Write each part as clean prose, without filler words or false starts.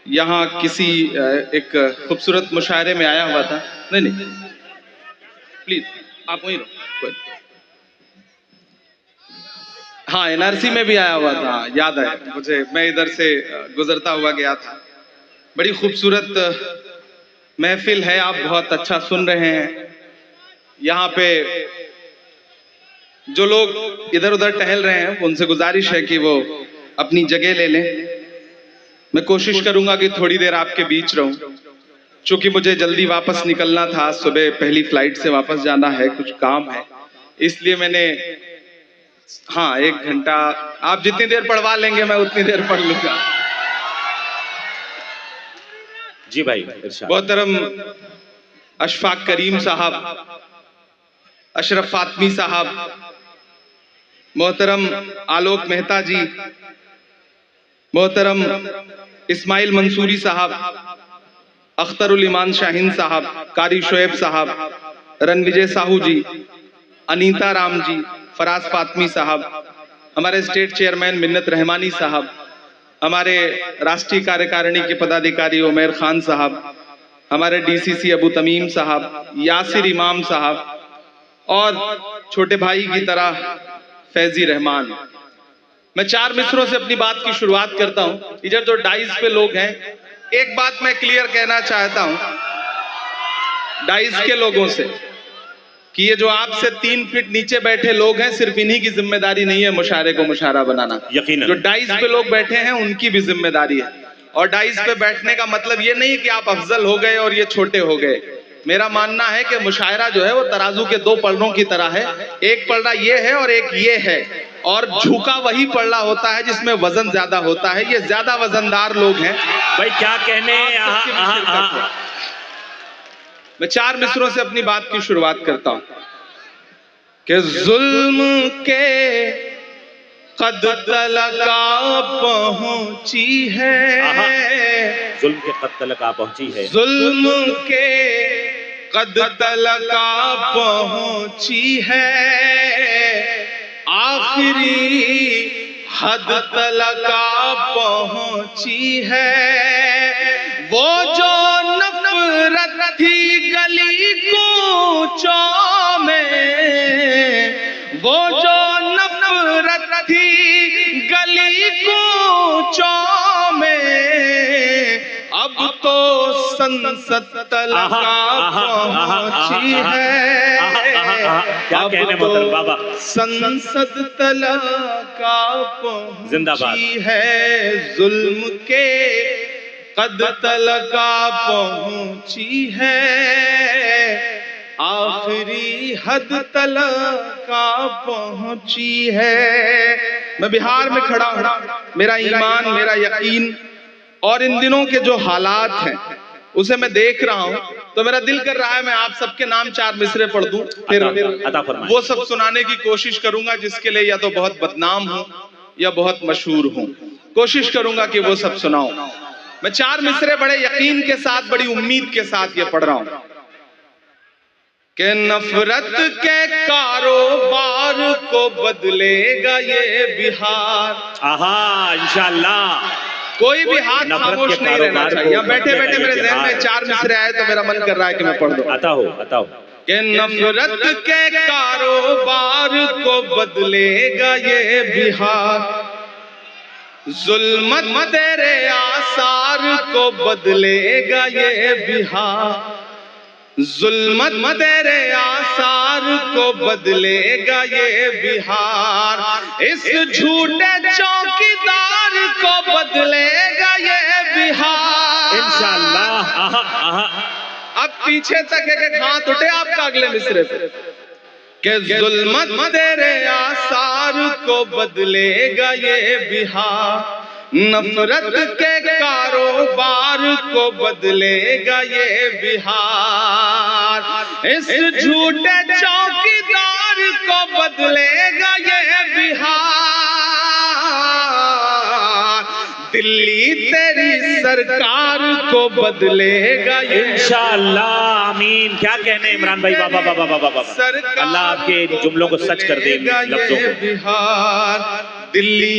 यहाँ किसी एक खूबसूरत मुशायरे में आया हुआ था। नहीं प्लीज आप वहीं रहो। हाँ, एनआरसी में भी आया हुआ था, याद है मुझे। मैं इधर से गुजरता हुआ गया था। बड़ी खूबसूरत महफिल है, आप बहुत अच्छा सुन रहे हैं। यहाँ पे जो लोग इधर उधर टहल रहे हैं उनसे गुजारिश है कि वो अपनी जगह ले लें। मैं कोशिश करूंगा कि थोड़ी देर आपके बीच रहूं, क्योंकि मुझे जल्दी वापस निकलना था। सुबह पहली फ्लाइट से वापस जाना है, कुछ काम है, इसलिए मैंने हाँ 1 घंटा आप जितनी देर पढ़वा लेंगे मैं उतनी देर पढ़ लूंगा। जी भाई। मोहतरम अशफाक करीम साहब, अशरफ फातमी साहब, मोहतरम आलोक मेहता जी, मोहतरम इस्माइल मंसूरी साहब, अख्तरुल ईमान शाहीन साहब, कारी शोएब साहब, रणविजय साहू जी, अनीता राम जी, फराज फातमी साहब, हमारे स्टेट चेयरमैन मिन्नत रहमानी साहब, हमारे राष्ट्रीय कार्यकारिणी के पदाधिकारी उमैर खान साहब, हमारे डीसीसी अबू तमीम साहब, यासिर इमाम साहब और छोटे भाई की तरह फैजी रहमान। मैं 4 मिसरों से अपनी बात की शुरुआत करता हूं। इधर तो डाइस पे लोग हैं, एक बात मैं क्लियर कहना चाहता हूं डाइस के लोगों से कि ये जो आपसे 3 फीट नीचे बैठे लोग हैं, सिर्फ इन्हीं की जिम्मेदारी नहीं है मुशायरे को मुशायरा बनाना। यकीनन जो डाइस पे लोग बैठे हैं उनकी भी जिम्मेदारी है। और डाइस पे बैठने का मतलब ये नहीं कि आप अफजल हो गए और ये छोटे हो गए। मेरा मानना है कि मुशायरा जो है वो तराजू के 2 पलड़ों की तरह है। एक पलड़ा ये है और एक ये है, और झुका वही पलड़ा होता है जिसमें वजन ज्यादा होता है। ये ज्यादा वजनदार लोग हैं भाई, क्या कहने। मैं 4 मिसरों से अपनी बात की शुरुआत करता हूं कि जुल्म के कद तलका पहुंची है, जुल्म के कद तलका पहुंची है, जुल्म के कद तलका पहुंची है, आखिरी हद तलका पहुंची है। वो जो नफरत थी गली कूचों में, वो जो नफरत थी गली कूचों में, अब तो संसद तलका पहुंची है। क्या कहने मोहतरम बाबा, संसद तलका जिंदाबाद पहुंची है। जुल्म के कद तलका पहुंची है, आखिरी हद तलका पहुंची है। मैं बिहार में खड़ा हूं, मेरा ईमान, मेरा यकीन और इन दिनों के जो हालात हैं उसे मैं देख रहा हूं, तो मेरा दिल कर रहा है मैं आप सबके नाम 4 मिसरे पढ़ दूं, फिर वो सब सुनाने की कोशिश करूंगा जिसके लिए या तो बहुत बदनाम हूं या बहुत मशहूर हूं। कोशिश करूंगा कि वो सब सुनाऊं। मैं 4 मिसरे बड़े यकीन के साथ, बड़ी उम्मीद के साथ ये पढ़ रहा हूं कि नफरत के कारोबार को बदलेगा ये बिहार। आहा, इंशाअल्लाह। कोई भी हाथ खामोश नहीं रहना चाहिए। यहाँ बैठे बैठे मेरे ज़हन में 4 मिसरे आए तो मेरा मन कर रहा है कि मैं पढ़ दूं। आता हो कि नफरत के कारोबार को बदलेगा ये बिहार, जुल्मत तेरे आसार को बदलेगा ये बिहार, जुल्मत तेरे आसार को बदलेगा ये बिहार, इस झूठे चौकीदार को बदलेगा ये बिहार इंशाअल्लाह। अब पीछे तक एक हाथ उठे आपका अगले मिसरे पे कि जुल्मत तेरे आसार को बदलेगा ये बिहार, नफरत के कारोबार को बदलेगा ये बिहार, इस झूठे चौकीदार को बदलेगा ये बिहार, दिल्ली तेरी सरकार को बदलेगा ये इंशाअल्लाह। आमीन। क्या कहने इमरान भाई, बाबा बाबा बाबा बाबा, अल्लाह आपके जुमलों को सच कर दे, लफ्जों को। बिहार दिल्ली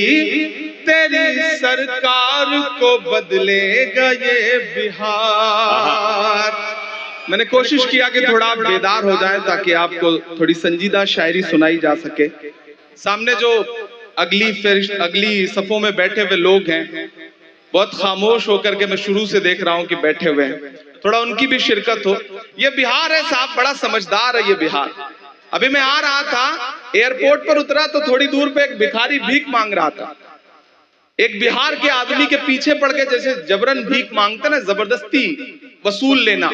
तेरी सरकार को बदलेगा ये बिहार। मैंने कोशिश किया कि थोड़ा आप बेदार हो जाएं ताकि आपको थोड़ी संजीदा शायरी सुनाई जा सके। सामने जो अगली सफों में बैठे हुए लोग हैं, बहुत खामोश होकर के मैं शुरू से देख रहा हूं कि बैठे हुए हैं, थोड़ा उनकी भी शिरकत हो। ये बिहार है साहब, बड़ा समझदार है ये बिहार। अभी मैं आ रहा था, एयरपोर्ट पर उतरा तो थोड़ी दूर पे एक भिखारी भीख मांग रहा था। एक बिहार के आदमी के पीछे पड़ के जैसे जबरन भीख मांगते ना, जबरदस्ती वसूल लेना।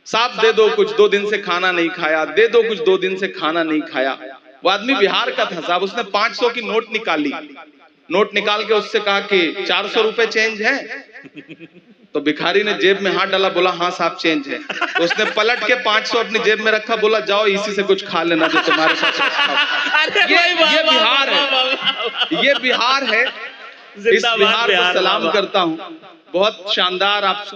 साहब दे दो कुछ, 2 दिन से खाना नहीं खाया, दे दो कुछ, 2 दिन से खाना नहीं खाया। वो आदमी बिहार का था साहब, उसने 500 की नोट निकाली। नोट निकाल के उससे कहा कि 400 रुपए चेंज है। तो भिखारी ने जेब में हाथ डाला, बोला हाँ साहब चेंज है। तो उसने पलट के 500 अपनी जेब में रखा, बोला जाओ इसी से कुछ खा लेना जो तुम्हारे पास है। ये बिहार है, ये बिहार है। इस बिहार को सलाम करता हूँ, बहुत शानदार। आप